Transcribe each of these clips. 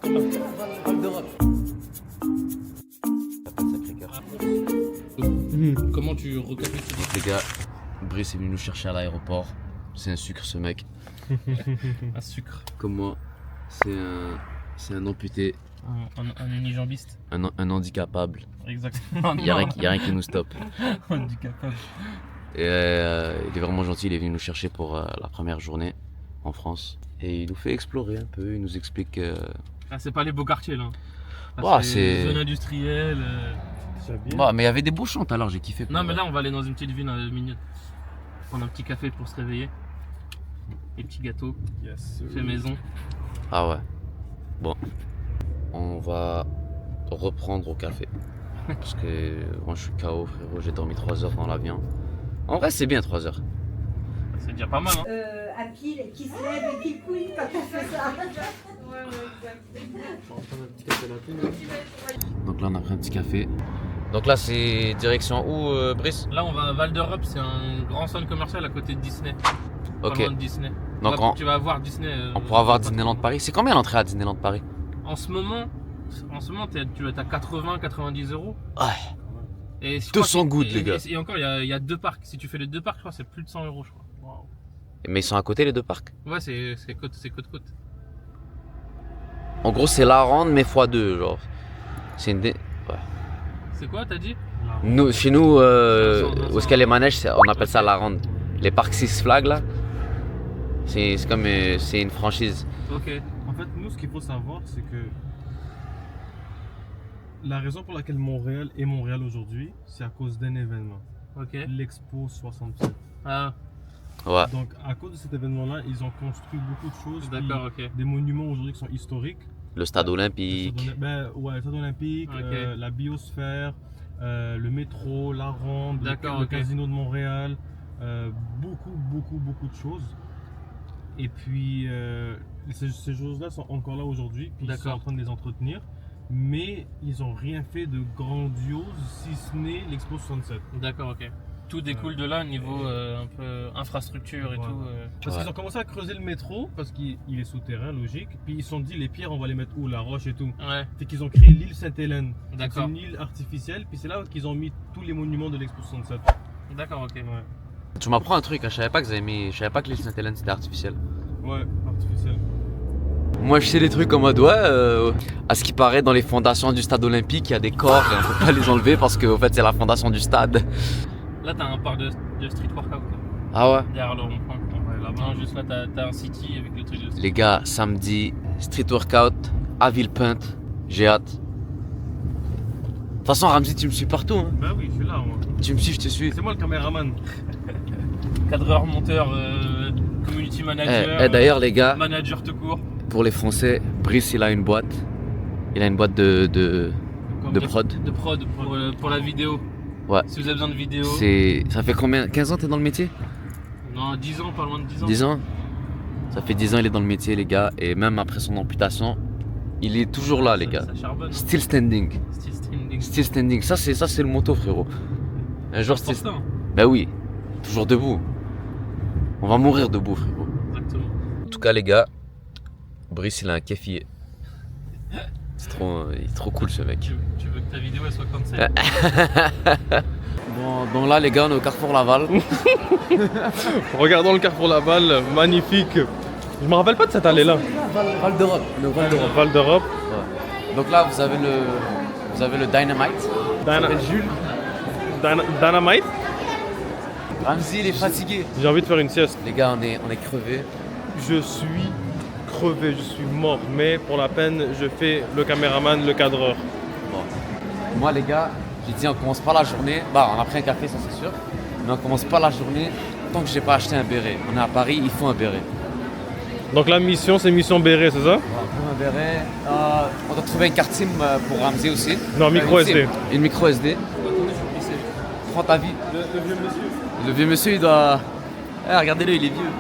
C'est comme là. Val d'Europe. Comment tu recapitules? Donc les gars, Brice est venu nous chercher à l'aéroport. C'est un sucre ce mec. Un sucre. Comme moi, c'est un amputé, Un unijambiste. un handicapable. Exactement. Il n'y a rien qui nous stoppe. Handicapable. Et il est vraiment gentil, il est venu nous chercher pour la première journée en France. Et il nous fait explorer un peu, il nous explique... Ah, c'est pas les beaux quartiers là. Là, Bah, c'est c'est- zone industrielle. Bah, mais il y avait des beaux chants tout à l'heure, j'ai kiffé. Non, mais là, on va aller dans une petite ville mignonne. Prendre un petit café pour se réveiller. Des petits gâteaux, Yes. fait maison. Ah ouais. Bon, on va reprendre au café. Parce que moi je suis KO frérot, j'ai dormi 3 heures dans l'avion. En vrai c'est bien 3 heures. C'est déjà pas mal, hein. À pile et qui se lève et qui couille quand elle fait ça. Donc là on a pris un petit café. Donc là c'est direction où Brice? Là, on va à Val d'Europe, c'est un grand centre commercial à côté de Disney. Pas Ok. loin de Disney. Donc Tu vas voir Disney. on pourra voir Disneyland Paris. C'est combien l'entrée à Disneyland Paris? En ce moment, tu as 80-90 euros. Ouais. Et je 200 crois que- gouttes, les gars. Et encore, il y a deux parcs. Si tu fais les deux parcs, je crois que c'est plus de 100 euros, je crois. Waouh. Mais ils sont à côté les deux parcs. Ouais, c'est côte-côte. En gros c'est la ronde mais x2 genre. C'est une... C'est quoi, t'as dit? Nous, chez nous, où est-ce qu'il y a les manèges, on appelle ça la ronde. Les parcs Six Flags là, c'est comme c'est une franchise. Ok. En fait, nous, ce qu'il faut savoir, c'est que la raison pour laquelle Montréal est Montréal aujourd'hui, c'est à cause d'un événement, Ok. l'Expo 67. Ah, Ouais. Donc, à cause de cet événement-là, ils ont construit beaucoup de choses. d'accord, ok. Des monuments aujourd'hui qui sont historiques. Le stade olympique. Le stade olympique, Ok. la biosphère, le métro, la ronde, D'accord, le ok. casino de Montréal, beaucoup de choses. Et puis ces choses-là sont encore là aujourd'hui, puis ils sont D'accord. en train de les entretenir, mais ils n'ont rien fait de grandiose si ce n'est l'Expo 67. D'accord, ok. Tout découle de là, niveau un peu infrastructure et Voilà. tout. Parce Ouais. qu'ils ont commencé à creuser le métro, parce qu'il est souterrain, logique, puis ils se sont dit les pierres on va les mettre où, la roche et tout. Ouais, Fait qu'ils ont créé l'île Sainte-Hélène. C'est d'accord. une île artificielle, puis c'est là qu'ils ont mis tous les monuments de l'Expo 67. D'accord, ok. Ouais, Tu m'apprends un truc, hein, je savais pas que l'île Sainte-Hélène c'était artificiel. ouais, artificielle. Moi je sais des trucs en mode ouais, à ce qui paraît dans les fondations du stade olympique il y a des corps et on peut pas les enlever parce que au fait c'est la fondation du stade. Là, t'as un parc de street workout, quoi. Ah ouais. Derrière le rond-point. Ouais, là-bas. Non, juste là, t'as un city avec le truc de street. Les gars, samedi, street workout à Villepinte, j'ai hâte. De toute façon Ramzi tu me suis partout hein. Bah oui, je suis là, moi. Tu me suis, je te suis. C'est moi le caméraman. Cadreur, monteur, community manager. D'ailleurs les gars, Manager tout court. pour les Français, Brice il a une boîte. Il a une boîte de prod. De prod pour la vidéo. Ouais. Si vous avez besoin de vidéos. Ça fait combien? 15 ans t'es dans le métier? Non, 10 ans, pas loin de 10 ans. 10 ans? Ça fait 10 ans il est dans le métier les gars. Et même après son amputation, il est toujours là les gars. Ça charbonne. Hein. Still standing. Still standing. Still standing. Ça c'est le motto frérot. Un jour C'est still... important. Bah oui, toujours debout. On va mourir debout frérot. Exactement. En tout cas les gars, Brice il a un kéfier. Il est trop cool ce mec. Tu veux que ta vidéo elle soit cancel. Bon, donc là les gars on est au Carrefour Laval. Regardons le Carrefour Laval, magnifique. Je me rappelle pas de cette allée-là. Val d'Europe. Le Val d'Europe. Val d'Europe. Donc là vous avez le Dynamite. Jules. Dynamite. Ramzi il est fatigué. J'ai envie de faire une sieste. Les gars on est crevés. Je suis crevé, je suis mort, mais pour la peine, je fais le caméraman, le cadreur. Bon. Moi les gars, j'ai dit on commence pas la journée. Bah on a pris un café ça c'est sûr. Mais on commence pas la journée tant que j'ai pas acheté un béret. On est à Paris, il faut un béret. Donc la mission, c'est mission béret, c'est ça? Voilà, pour un béret. On doit trouver une carte SIM pour Ramzi aussi. Non, micro Une SIM. SD. Une micro SD. Prends ta vie. Le vieux monsieur. Le vieux monsieur il doit. Regardez-le, il est vieux.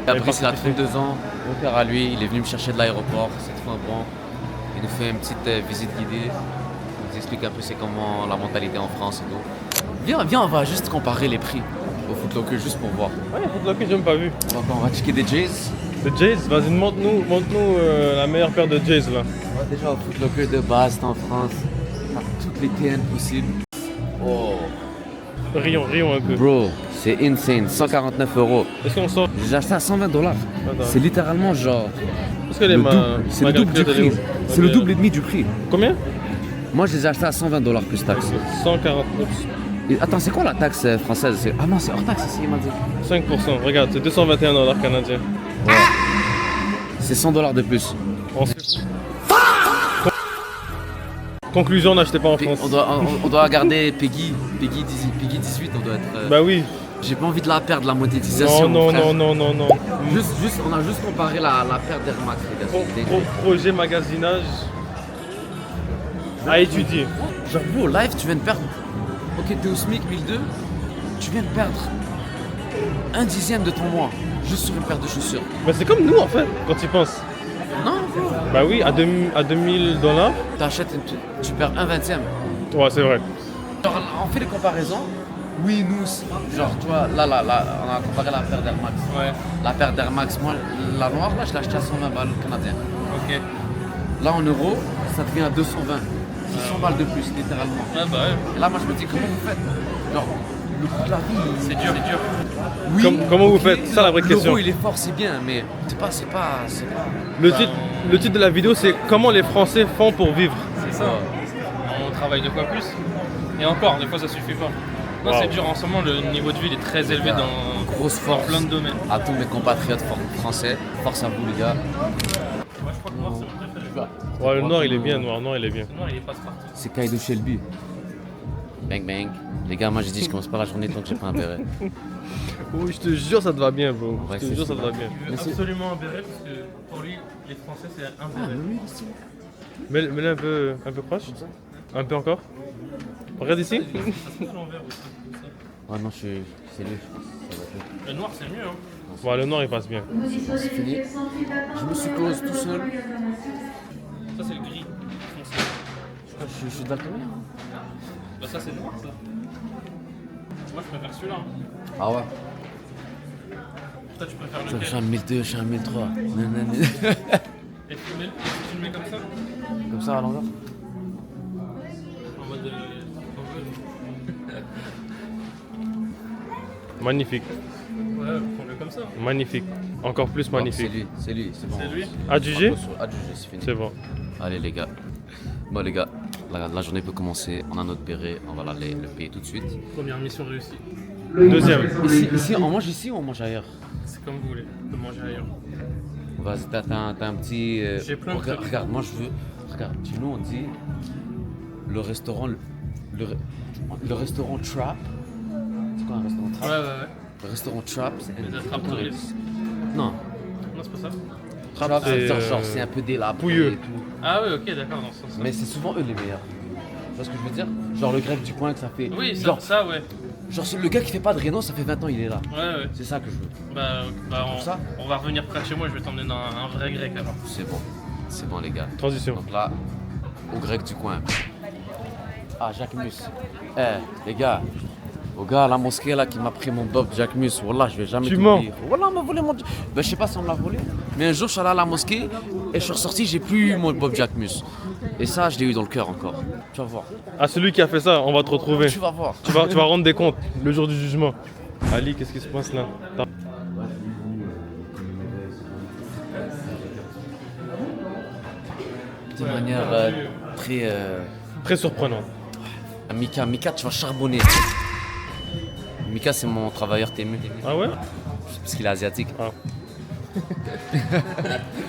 pas Après il a profité. 32 ans. Mon père à lui, il est venu me chercher de l'aéroport, c'est trop bon. Il nous fait une petite visite guidée. Il nous explique un peu c'est comment la mentalité en France et tout. Viens, on va juste comparer les prix au Foot Locker juste pour voir. Ouais, Footlocker, j'ai même pas vu. Donc on va checker des Jays. De Jays, vas-y, montre-nous la meilleure paire de Jays là. Ouais, déjà au Foot Locker de base, t'es en France. T'as toutes les TN possibles. Oh, Rions un peu. bro, c'est insane. 149 €. Est-ce qu'on sort? J'ai acheté à 120 $. Attends. C'est littéralement genre. Est-ce qu'elle est Le ma. double, c'est le double du calculette, elle est prix. où? C'est le double et demi du prix. Combien? Moi, je les ai achetés à 120 $ plus taxe. 149. Et attends, c'est quoi la taxe française? Ah non, c'est hors taxe ici, il m'a dit. 5%. Regarde, c'est 221 $ canadiens. C'est 100 $ de plus. On se- Conclusion, n'achetez pas en Puis, France. on doit garder Peggy 18, on doit être. Bah oui. J'ai pas envie de la perdre, la monétisation. Non, mon frère. non. On a juste comparé la paire d'Air Max, les gars. c'est dingue. Projet magasinage à étudier. Genre, bro, live, tu viens de perdre. Ok, t'es au SMIC 1002, tu viens de perdre 1/10 de ton mois juste sur une paire de chaussures. Mais c'est comme nous en fait, quand tu y penses. Non, bro. Bah oui, à 2000 $. T'achètes, tu perds 1/20. Ouais, c'est vrai. Genre, on fait les comparaisons. Oui, nous, genre, tu vois, là, on a comparé la paire d'Air Max. Ouais, La paire d'Air Max, moi, la noire, là, je l'ai achetée à 120 balles canadiens. ok. Là, en euros, ça devient à 220. 600 balles de plus, littéralement. Ouais, bah ouais. Et là, moi, je me dis, comment vous faites? Genre, le coût de la vie, C'est dur, c'est dur. oui. Comment vous ok, faites? C'est ça la vraie question. L'euro, il est fort, c'est bien, mais c'est pas. Le titre de la vidéo, c'est comment les Français font pour vivre. C'est ça. On travaille deux fois plus. Et encore, des fois ça suffit pas. Non, Wow. c'est dur en ce moment, le niveau de vie il est très élevé dans, Grosse dans force plein de domaines. à tous mes compatriotes français. Force à vous, les gars. Moi je crois que noir c'est mon préféré. Ouais, le noir, il est bien, noir, il est bien. Le noir il est passe-partout. C'est Kaido Shelby. Bang bang. Les gars, moi j'ai dit, je commence pas la journée tant que j'ai pas un béret. Oui, je te jure, ça te va bien, bro. Ouais, Je te c'est jure, ça te ça. va bien. Il veut absolument un béret parce que pour lui, les Français c'est un béret. Mets-le un peu proche. Un peu encore. Regarde ici. Ça se fait à l'envers aussi. comme ça. Ouais, non, c'est lui, je pense. Ça va être- Le noir c'est mieux hein. Ouais, le noir, il passe bien. C'est fini. Je me suis cause tout seul. Ça c'est le gris. foncé. Je suis daltonien. Bah ça c'est noir ça. Moi je préfère celui-là. hein. Ah ouais. Toi tu préfères Je lequel? suis en 1002, je suis en 1003. Nanana. Et tu le mets comme ça? Comme ça à l'envers. En mode Magnifique, ouais, prends-le comme ça. magnifique. Encore plus Bon, magnifique. c'est lui, c'est bon. C'est lui? Adjugé? Adjugé, c'est fini. C'est bon. Allez les gars. Bon les gars, la journée peut commencer. On a notre béret, on va aller le payer tout de suite. Première mission réussie. Deuxième. Ici, on mange ici ou on mange ailleurs? C'est comme vous voulez, on peut manger ailleurs. Vas-y, t'as un petit. J'ai plein de regarde, trucs. regarde, moi je veux. Regarde, chez nous on dit le restaurant. Le restaurant Trap. C'est quoi un restaurant Ouais, Trap? ouais, ouais. Le restaurant Trap, c'est Les attrapes touristes. Non, Non, c'est pas ça? Trap, c'est, genre c'est un peu délabré pouilleux. et tout. Ah, ouais, ok, d'accord, dans ce sens. Mais c'est souvent eux les meilleurs. Tu vois ce que je veux dire? Genre le grec du coin que ça fait. Oui, ça, genre, ça, ouais. genre le gars qui fait pas de réno, ça fait 20 ans il est là. Ouais, ouais. C'est ça que je veux. Bah, Pour ça on va revenir près de chez moi, je vais t'emmener dans un vrai grec alors. C'est bon les gars. Transition. Donc là, au grec du coin. Ah, Jacques Mus. Les gars, au gars à la mosquée là qui m'a pris mon bob Jacques Mus, wallah, je vais jamais Tu t'oublier. mens. Wallah, on m'a volé mon. Ben, je sais pas si on me l'a volé, mais un jour je suis allé à la mosquée et je suis ressorti, j'ai plus eu mon bob Jacques Mus. Et ça, je l'ai eu dans le cœur encore. Tu vas voir. À celui qui a fait ça, on va te retrouver. Tu vas voir. Tu vas rendre des comptes le jour du jugement. Ali, qu'est-ce qui se passe là? De manière très. Très surprenant. Mika, tu vas charbonner. Mika, c'est mon travailleur tému. Ah ouais? Parce qu'il est asiatique.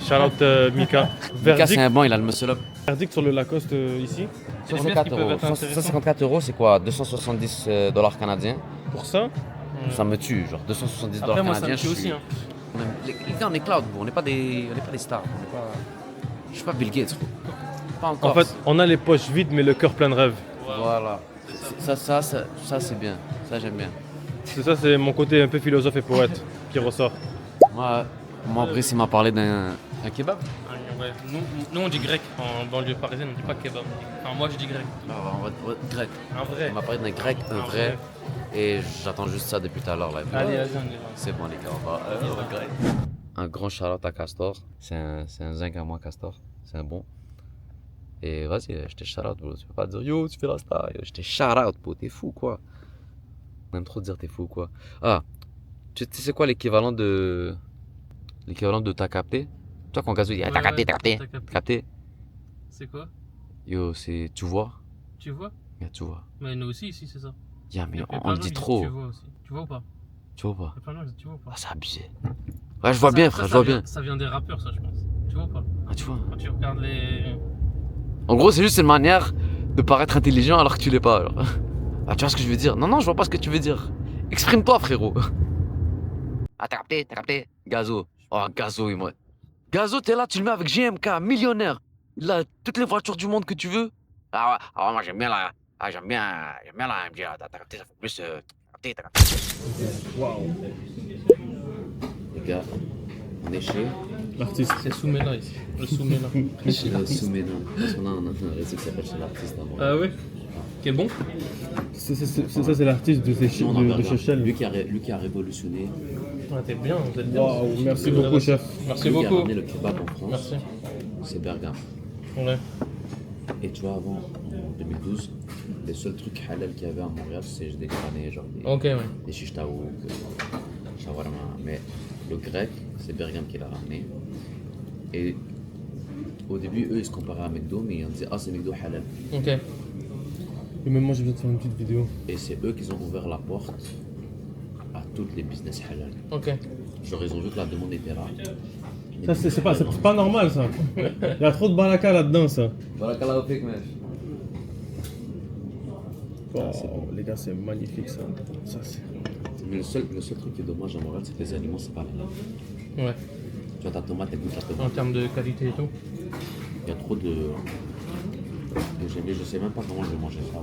Shout out Mika. Mika, c'est Verdict, un bon, il a le muscle up. verdict sur le Lacoste ici. 64 qui peuvent euros. être intéressants. 154 euros, c'est quoi? 270 $ canadiens. Pour ça, Ça me tue, genre 270 $ Après, moi, ça canadiens. me tue aussi. Hein. Les gars, on est cloud, on n'est pas des stars. Je suis pas Bill Gates, gros. Pas encore. en fait, on a les poches vides mais le cœur plein de rêves. Voilà. Ça c'est bien. Ça, j'aime bien. C'est ça, c'est mon côté un peu philosophe et poète qui ressort. Moi, Brice, il m'a parlé d'un kebab. Ah, ouais. Nous, on dit grec en banlieue parisienne, on dit pas kebab. Enfin, moi, je dis grec. Grec. Un vrai. Il m'a parlé d'un grec, un Un vrai. vrai. Et j'attends juste ça depuis tout à l'heure. Là. Allez, vas-y, on y va. C'est bon, les gars, on va grec. un grand shout-out à Castor. C'est un zinc à moi, Castor. C'est un bon. Et vas-y, je t'ai shout-out, bro. Tu peux pas dire yo, tu fais la star. Yo, je t'ai shout-out, bro. T'es fou, quoi. On aime trop dire t'es fou, quoi. Ah, tu sais quoi l'équivalent de. L'équivalent de t'as capté? Toi, quand Gazo dit ah, t'as capté, t'as capté. Capté. C'est quoi? Yo, c'est. Tu vois? Tu vois? Yeah, tu vois. Mais nous aussi, ici, c'est ça. Yeah, mais Il y a on plein le de gens dit qui disent trop. Tu vois aussi. Tu vois ou pas? Tu vois pas? Il y a plein de gens qui disent tu vois ou pas? Ah, c'est abusé. Ouais, je vois bien, frère, je vois bien. Ça vient des rappeurs, ça, je pense. Tu vois ou pas? Ah, tu vois. Quand tu regardes les. En gros, c'est juste une manière de paraître intelligent alors que tu l'es pas. Alors. Ah, tu vois ce que je veux dire? Non, non, je vois pas ce que tu veux dire. Exprime-toi, frérot. Ah, t'as capté, t'as capté. Gazo. Oh, Gazo, il m'a. Gazo, t'es là, tu le mets avec GMK, millionnaire. Il a toutes les voitures du monde que tu veux. Ah ouais, moi j'aime bien la. Ah, j'aime bien la MG. T'as capté, ça fait plus. T'as capté. Waouh. Les gars, on est chez. L'artiste. C'est Soumela ici. Le Soumela. Soumena. Parce qu'on a un réseau qui s'appelle chez l'artiste avant. Ah ouais? Qui est bon? Ça, c'est l'artiste de Chechel. Lui qui a révolutionné. Ah, t'es bien, vous êtes bien. Waouh, merci beaucoup, chef. Merci Lui qui a beaucoup. ramené le kebab en France. Merci. C'est Bergame. Ouais. Et tu vois, avant, en 2012, les seuls trucs halal qu'il y avait à Montréal, c'est des granés, genre Ok, ouais. des shish taouk, shawarma. Mais le grec, c'est Bergame qui l'a ramené. Et au début, eux, ils se comparaient à McDo, mais on disait ah, c'est McDo halal. Ok. Et même moi, j'ai besoin de faire une petite vidéo. Et c'est eux qui ont ouvert la porte à toutes les business halal. Ok. Genre, ils ont vu que la demande était là. Ça, c'est pas normal, ça. Il y a trop de baraka là-dedans, ça. Voilà, qu'elle a fait, mec. Oh, les gars, c'est magnifique, ça. Ça, c'est... Mais le seul truc qui est dommage à Montréal, c'est que les aliments, c'est pas là. Ouais. Tu vois, ta tomate, elle goûte la tomate. En termes de qualité et tout. Il y a trop de. Je sais même pas comment je vais manger ça.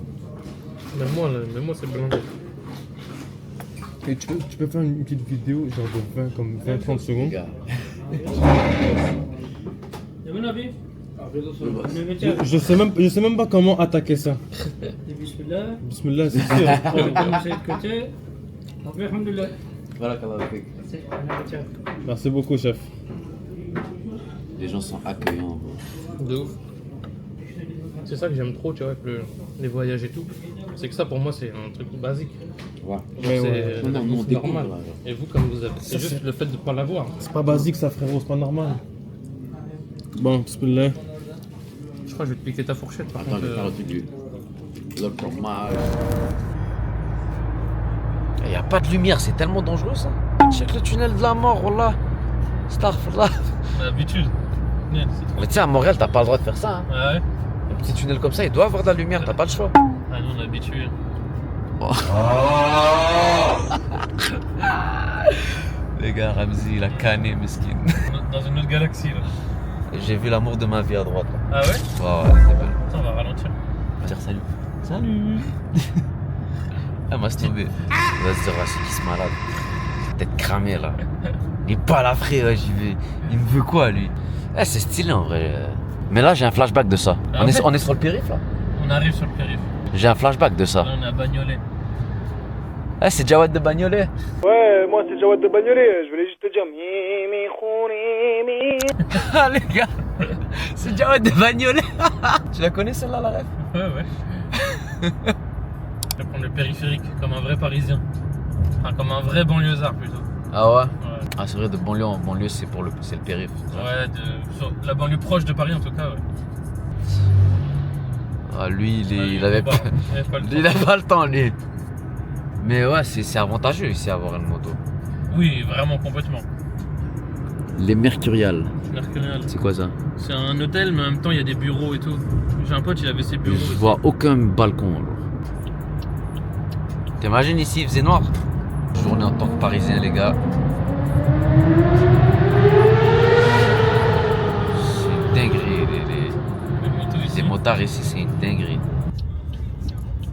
Même moi c'est blindé. Et tu peux faire une petite vidéo, genre de 20-30 Les secondes. gars. Je sais même pas comment attaquer ça. Bismillah. Bismillah, c'est sûr. On va commencer de côté. Après, alhamdoulilah. Voilà, qu'elle a fait. Merci beaucoup, chef. Les gens sont accueillants. Bro. De ouf. C'est ça que j'aime trop, tu vois, avec les voyages et tout. C'est que ça pour moi c'est un truc basique. Ouais. C'est Non, non, on découvre, normal. là, genre. Et vous comme vous avez. C'est juste le fait de pas l'avoir. C'est pas basique, ça, frérot, c'est pas normal. Bon, bismillah. Je crois que je vais te piquer ta fourchette par Attends, contre. je vais faire le truc du. Le fromage. Il y a pas de lumière, c'est tellement dangereux ça. Check le tunnel de la mort, wallah. Starfallah. L'habitude. Yeah, c'est trop. Mais tu sais, à Montréal, t'as pas le droit de faire ça. Hein. Ah ouais? Un petit tunnel comme ça, il doit avoir de la lumière, t'as pas le choix. Ah non, on est habitué. Les gars, Ramzi, il a canné, mesquine. Dans une autre galaxie là. J'ai vu l'amour de ma vie à droite. Là. Ah ouais? Ouais, c'est belle. Attends, on va ralentir. On va dire salut. Salut. Elle m'a stoppé. On va se dire, c'est qui ce malade? Tête cramée là. Il est pas là, frère, j'y vais. Il me veut quoi lui? Eh, c'est stylé en vrai. Mais là, j'ai un flashback de ça. Ah On est sur le périph' là? On arrive sur le périph'. J'ai un flashback de ça. Là on est à Bagnolet. Eh, c'est Jawad de Bagnolet. Ouais, moi, c'est Jawad de Bagnolet. Je voulais juste te dire. Ah, les gars, c'est Jawad de Bagnolet. Tu la connais celle-là, la ref? Ouais, ouais. Je vais prendre le périphérique comme un vrai parisien. Enfin, comme un vrai banlieusard plutôt. Ah ouais? Ouais, Ah, c'est vrai, de banlieue en banlieue, c'est le périph'. ouais sur la banlieue proche de Paris en tout cas, ouais. Ah, lui, Ouais, il avait pas. il avait pas le temps. Il a pas le temps, lui. Mais ouais, c'est avantageux ici avoir une moto. Oui, vraiment complètement. Les Mercuriales. Mercurial. C'est quoi ça? C'est un hôtel, mais en même temps il y a des bureaux et tout. J'ai un pote, il avait ses bureaux. Je aussi. vois aucun balcon. Alors. T'imagines ici, il faisait noir? Journée en tant que parisien, les gars. C'est une dinguerie. Les motos ici. Les motards ici, c'est une dinguerie.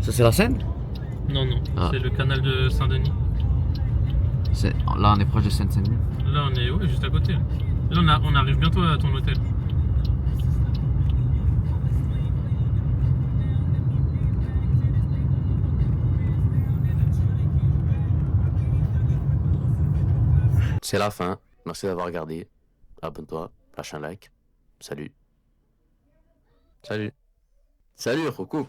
Ça, c'est la Seine? Non, non, Ah. c'est le canal de Saint-Denis. Là, on est proche de Seine-Saint-Denis. Là on est juste à côté. Là on arrive bientôt à ton hôtel. C'est la fin. Merci d'avoir regardé. Abonne-toi, lâche un like. Salut. Salut. Salut, Rocco.